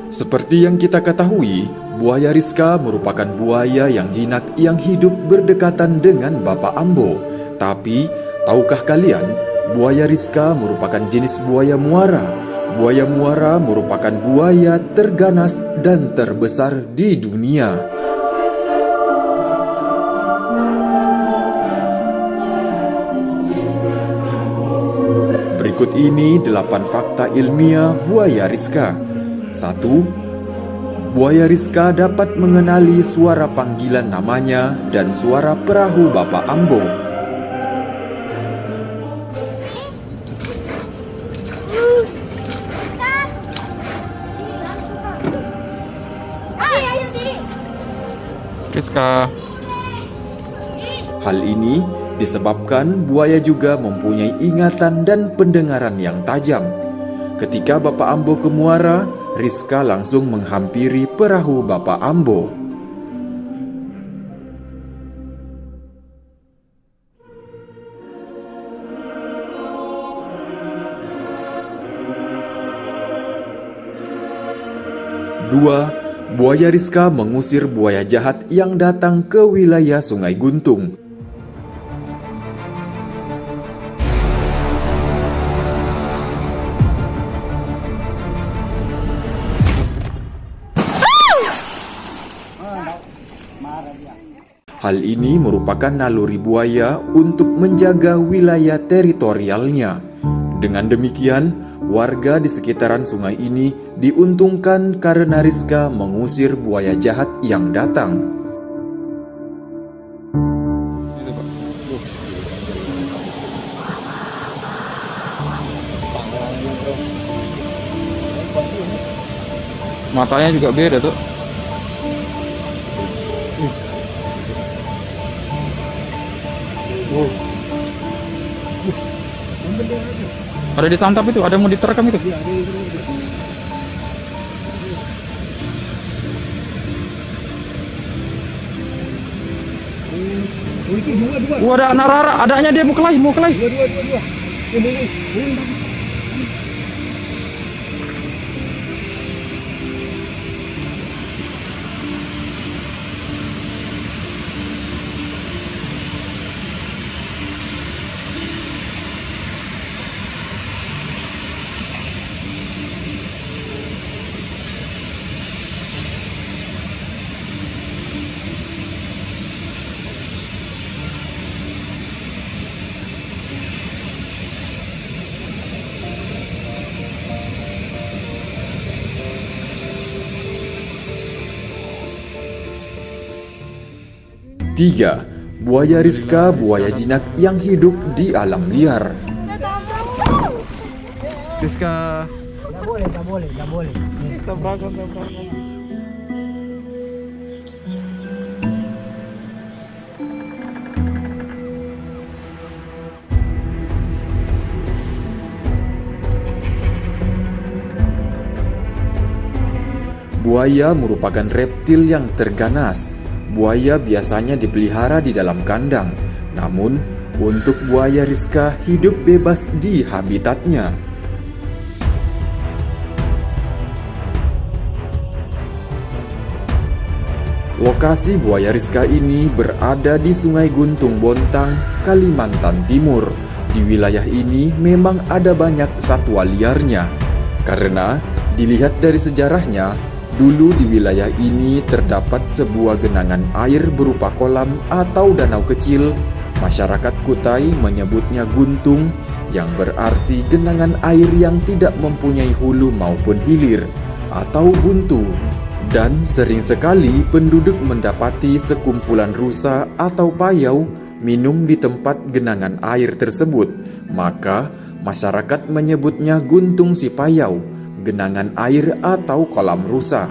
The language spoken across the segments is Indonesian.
Seperti yang kita ketahui, buaya Rizka merupakan buaya yang jinak yang hidup berdekatan dengan Bapak Ambo. Tapi, tahukah kalian, buaya Rizka merupakan jenis buaya muara. Buaya muara merupakan buaya terganas dan terbesar di dunia. Berikut ini 8 fakta ilmiah buaya Rizka. 1. Buaya Rizka dapat mengenali suara panggilan namanya dan suara perahu Bapak Ambo. Rizka. Hal ini disebabkan buaya juga mempunyai ingatan dan pendengaran yang tajam. Ketika Bapak Ambo ke muara, Rizka langsung menghampiri perahu Bapak Ambo. Dua, buaya Rizka mengusir buaya jahat yang datang ke wilayah Sungai Guntung. Hal ini merupakan naluri buaya untuk menjaga wilayah teritorialnya. Dengan demikian, warga di sekitaran sungai ini diuntungkan karena Rizka mengusir buaya jahat yang datang. Matanya juga beda tuh. Ada ditangkap itu, ada yang mau diterkam itu. Oh itu dua. Ada anak Rara, adanya dia mau kelahi. Dua. Tiga, buaya Rizka buaya jinak yang hidup di alam liar. Rizka. Gak boleh. Tabrakan. Buaya merupakan reptil yang terganas. Buaya biasanya dipelihara di dalam kandang. Namun, untuk buaya Rizka hidup bebas di habitatnya. Lokasi buaya Rizka ini berada di Sungai Guntung Bontang, Kalimantan Timur. Di wilayah ini memang ada banyak satwa liarnya. Karena dilihat dari sejarahnya, dulu di wilayah ini terdapat sebuah genangan air berupa kolam atau danau kecil. Masyarakat Kutai menyebutnya guntung, yang berarti genangan air yang tidak mempunyai hulu maupun hilir, atau buntu. Dan sering sekali penduduk mendapati sekumpulan rusa atau payau minum di tempat genangan air tersebut. Maka masyarakat menyebutnya guntung si payau, genangan air atau kolam rusa,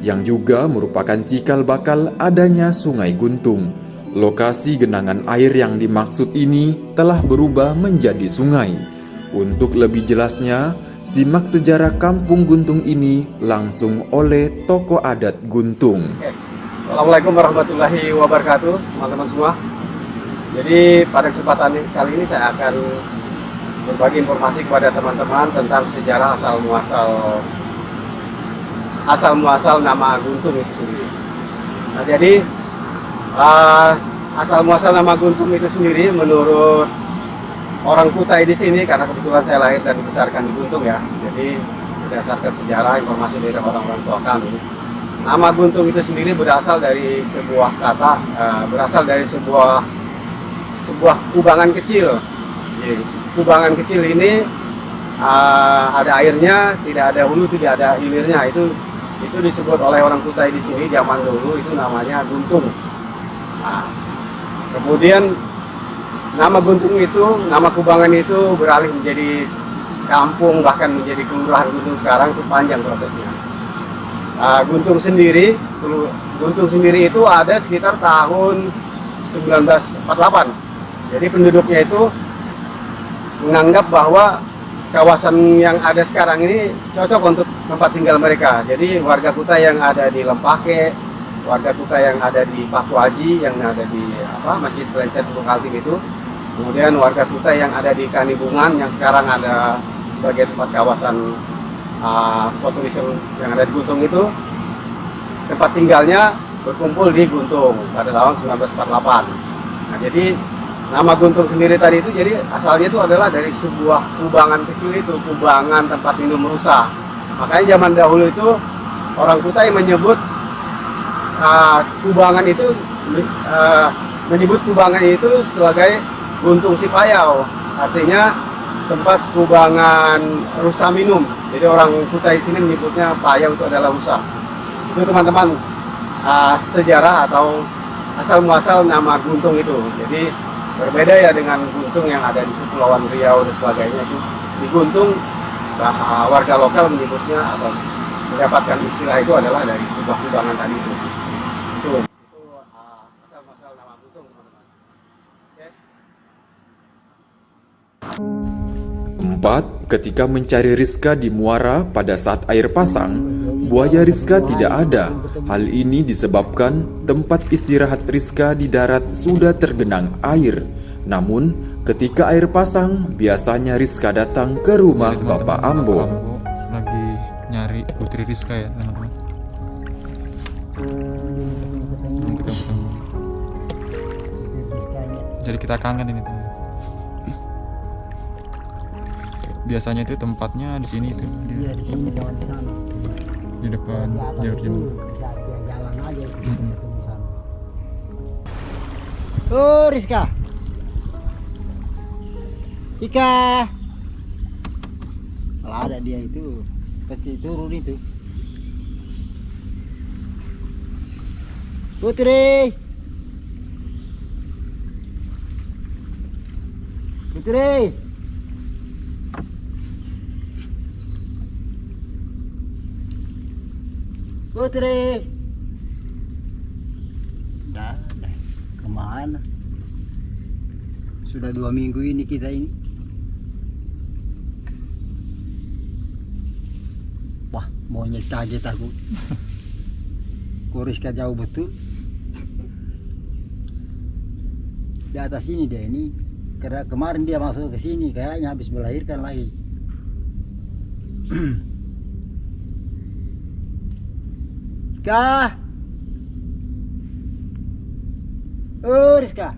yang juga merupakan cikal bakal adanya Sungai Guntung. Lokasi genangan air yang dimaksud ini telah berubah menjadi sungai. Untuk lebih jelasnya, simak sejarah kampung Guntung ini langsung oleh tokoh adat Guntung. Assalamualaikum warahmatullahi wabarakatuh, teman-teman semua. Jadi pada kesempatan kali ini saya akan berbagi informasi kepada teman-teman tentang sejarah asal muasal asal muasal nama Guntung itu sendiri. Nah, jadi asal muasal nama Guntung itu sendiri menurut orang Kutai di sini, karena kebetulan saya lahir dan dibesarkan di Guntung ya. Jadi berdasarkan sejarah informasi dari orang-orang tua kami, nama Guntung itu sendiri berasal dari sebuah kata, berasal dari sebuah kubangan kecil. Jadi, kubangan kecil ini ada airnya, tidak ada hulu, tidak ada hilirnya. Itu disebut oleh orang Kutai di sini zaman dulu, itu namanya Guntung. Nah, kemudian nama Guntung itu, nama kubangan itu beralih menjadi kampung, bahkan menjadi kelurahan Guntung sekarang. Itu panjang prosesnya. Guntung sendiri itu ada sekitar tahun 1948. Jadi penduduknya itu menganggap bahwa kawasan yang ada sekarang ini cocok untuk tempat tinggal mereka. Jadi warga Kutai yang ada di Lempake, warga Kutai yang ada di Pakuaji, yang ada di Masjid Plenset Puruk Altim itu, kemudian warga Kutai yang ada di Kanibungan yang sekarang ada sebagai tempat kawasan spot tourism yang ada di Guntung itu, tempat tinggalnya berkumpul di Guntung pada tahun 1948. Nah, jadi nama Guntung sendiri tadi itu jadi asalnya itu adalah dari sebuah kubangan kecil itu, kubangan tempat minum rusa. Makanya zaman dahulu itu orang Kutai menyebut kubangan itu sebagai Guntung Sipayau, artinya tempat kubangan rusa minum. Jadi orang Kutai sini menyebutnya payau itu adalah rusa. Itu teman-teman sejarah atau asal muasal nama Guntung itu. Jadi berbeda ya dengan Guntung yang ada di Kepulauan Riau dan sebagainya. Itu di Guntung warga lokal menyebutnya atau mendapatkan istilah itu adalah dari sebuah kubangan tadi itu. Itu asal muasal nama Guntung, teman-teman. Oke. 4. Ketika mencari Rizka di muara pada saat air pasang, buaya Rizka tidak ada. Hal ini disebabkan tempat istirahat Rizka di darat sudah tergenang air. Namun, ketika air pasang, biasanya Rizka datang ke rumah Jadi, Bapak teman-teman, Ambo. Bapak Ambo lagi nyari Putri Rizka ya, teman-teman. Belum ketemu. Jadi kita kangen ini, teman. Biasanya itu tempatnya di sini tuh, Iya di sini sama di sana. di depan Di atas jalur itu jembatan. bisa dia jalan aja itu Mm-mm. ketemu sana. Oh Rizka. Ika. Kalau ada dia itu pasti turun itu. Putri. Putri. Putri. Dah, kemana? Sudah 2 minggu ini kita ini. Wah, monyet kaget aku. Rizka jauh betul. Di atas sini deh ini. Karena kemarin dia masuk ke sini kayaknya habis melahirkan lagi. Rizka. Oh Rizka.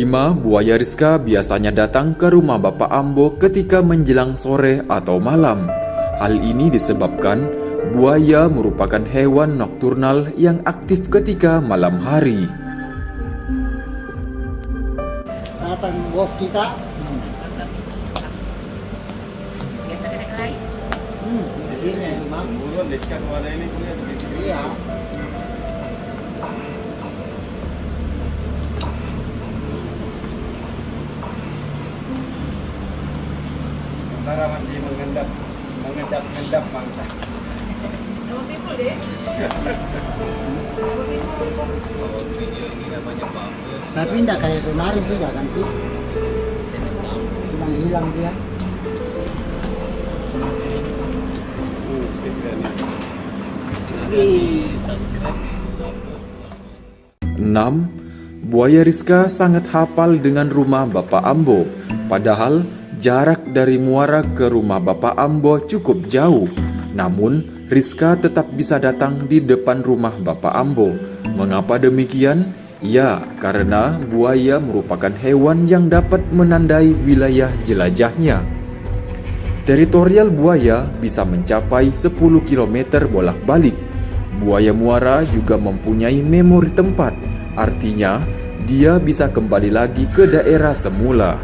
kelima, buaya Rizka biasanya datang ke rumah Bapak Ambo ketika menjelang sore atau malam. Hal ini disebabkan buaya merupakan hewan nokturnal yang aktif ketika malam hari. Datang bos kita. Di sini memang. Iya. Sementara masih mengendap mangsa. Tapi tidak kayak kemarin sudah kan sih. Hilang dia. 6. Buaya Rizka sangat hafal dengan rumah Bapak Ambo. Padahal jarak dari muara ke rumah Bapak Ambo cukup jauh. Namun Rizka tetap bisa datang di depan rumah Bapak Ambo. Mengapa demikian? Ya, karena buaya merupakan hewan yang dapat menandai wilayah jelajahnya. Teritorial buaya bisa mencapai 10 km bolak-balik. Buaya muara juga mempunyai memori tempat, artinya dia bisa kembali lagi ke daerah semula.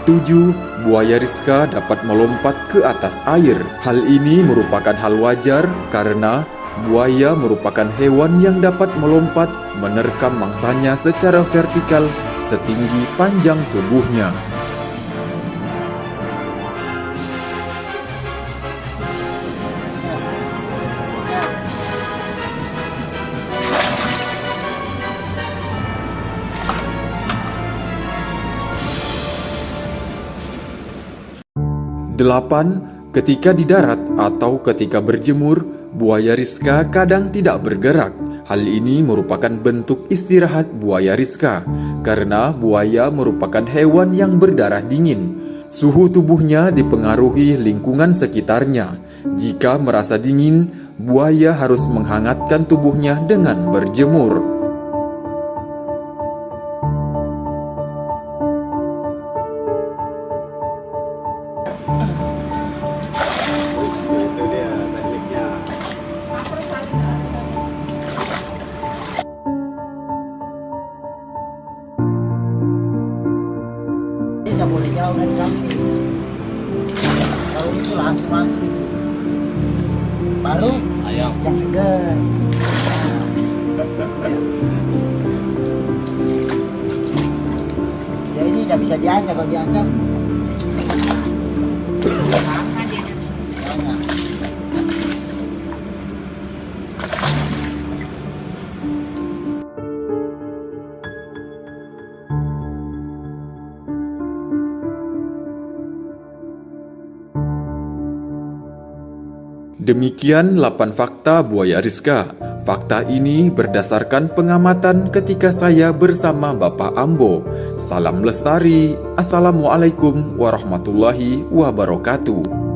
Tujuh, buaya Rizka dapat melompat ke atas air. Hal ini merupakan hal wajar karena buaya merupakan hewan yang dapat melompat menerkam mangsanya secara vertikal setinggi panjang tubuhnya. Delapan, ketika di darat atau ketika berjemur, buaya Rizka kadang tidak bergerak. Hal ini merupakan bentuk istirahat buaya Rizka, karena buaya merupakan hewan yang berdarah dingin. Suhu tubuhnya dipengaruhi lingkungan sekitarnya. Jika merasa dingin, buaya harus menghangatkan tubuhnya dengan berjemur. Itu dia tekniknya. Tidak boleh jauh dari samping. Kalau itu langsung itu. Baru ayam yang segar. Dia ini tidak bisa diancam, kalau diancam. Demikian 8 fakta buaya Rizka. Fakta ini berdasarkan pengamatan ketika saya bersama Bapak Ambo. Salam lestari. Assalamualaikum warahmatullahi wabarakatuh.